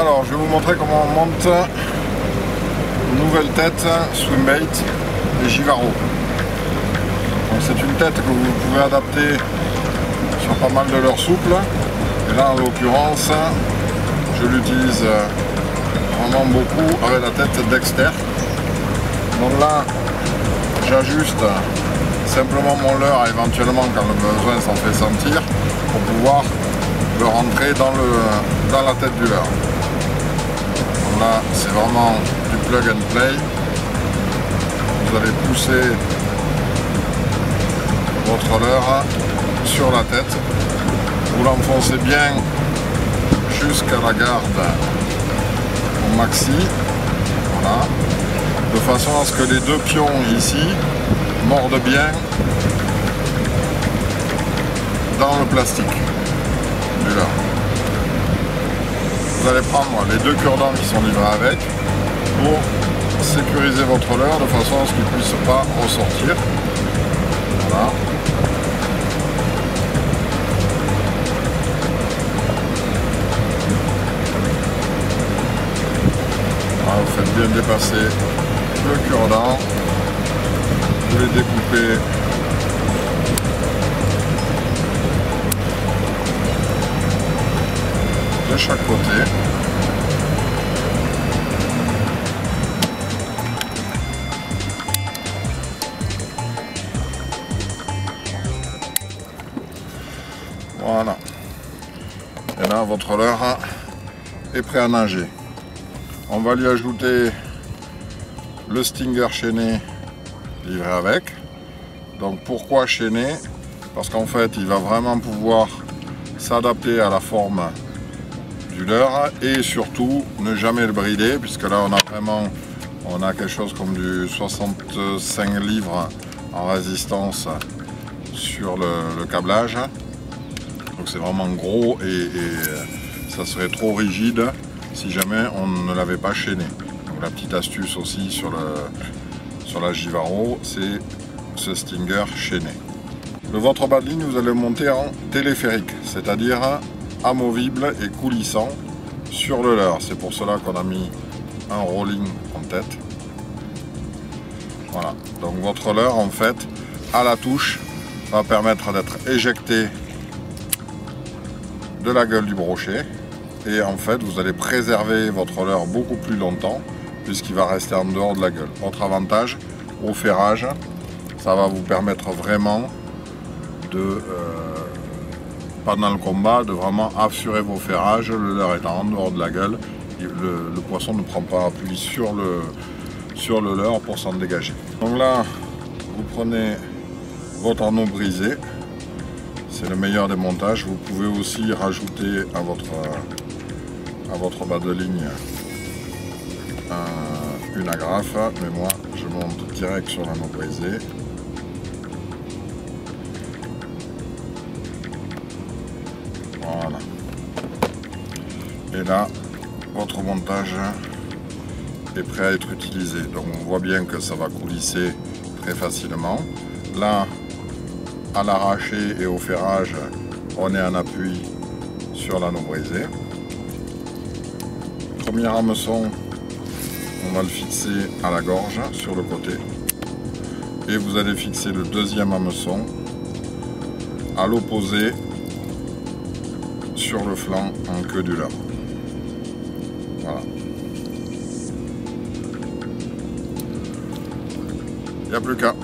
Alors, je vais vous montrer comment on monte une nouvelle tête Swimbait des Givaro. C'est une tête que vous pouvez adapter sur pas mal de leurres souples. Et là, en l'occurrence, je l'utilise vraiment beaucoup avec la tête Dexter. Donc là, j'ajuste simplement mon leurre éventuellement quand le besoin s'en fait sentir pour pouvoir le rentrer dans la tête du leurre. Donc là, c'est vraiment du plug and play. Vous allez pousser votre leurre sur la tête. Vous l'enfoncez bien jusqu'à la garde au maxi. Voilà. De façon à ce que les deux pions ici mordent bien dans le plastique du leurre. Vous allez prendre les deux cure-dents qui sont livrés avec pour sécuriser votre leurre de façon à ce qu'il ne puisse pas ressortir. Voilà. Voilà, vous faites bien dépasser le cure-dent. Vous les découpez de chaque côté. Voilà. Et là, votre leurre est prêt à nager. On va lui ajouter le stinger chaîné livré avec. Donc pourquoi chaîné? Parce qu'en fait, il va vraiment pouvoir s'adapter à la forme du leurre et surtout ne jamais le brider, puisque là on a quelque chose comme du 65 livres en résistance sur le câblage. Donc c'est vraiment gros et ça serait trop rigide si jamais on ne l'avait pas chaîné. Donc la petite astuce aussi sur la Givaro, c'est ce stinger chaîné. Votre bas de ligne, vous allez le monter en téléphérique, c'est-à-dire amovible et coulissant sur le leurre. C'est pour cela qu'on a mis un rolling en tête. Voilà, donc votre leurre en fait à la touche va permettre d'être éjecté de la gueule du brochet et en fait vous allez préserver votre leurre beaucoup plus longtemps puisqu'il va rester en dehors de la gueule. Autre avantage au ferrage, ça va vous permettre vraiment de pendant le combat de vraiment assurer vos ferrages, le leurre étant en dehors de la gueule, le poisson ne prend pas appui sur le leurre pour s'en dégager. Donc là vous prenez votre anneau brisé, c'est le meilleur des montages. Vous pouvez aussi rajouter à votre bas de ligne une agrafe, mais moi je monte direct sur l'anneau brisé. Voilà. Et là, votre montage est prêt à être utilisé. Donc on voit bien que ça va coulisser très facilement. Là, à l'arraché et au ferrage, on est en appui sur l'anneau brisé. Premier hameçon, on va le fixer à la gorge sur le côté. Et vous allez fixer le deuxième hameçon à l'opposé sur le flanc en queue du leurre. Voilà. Il n'y a plus qu'à.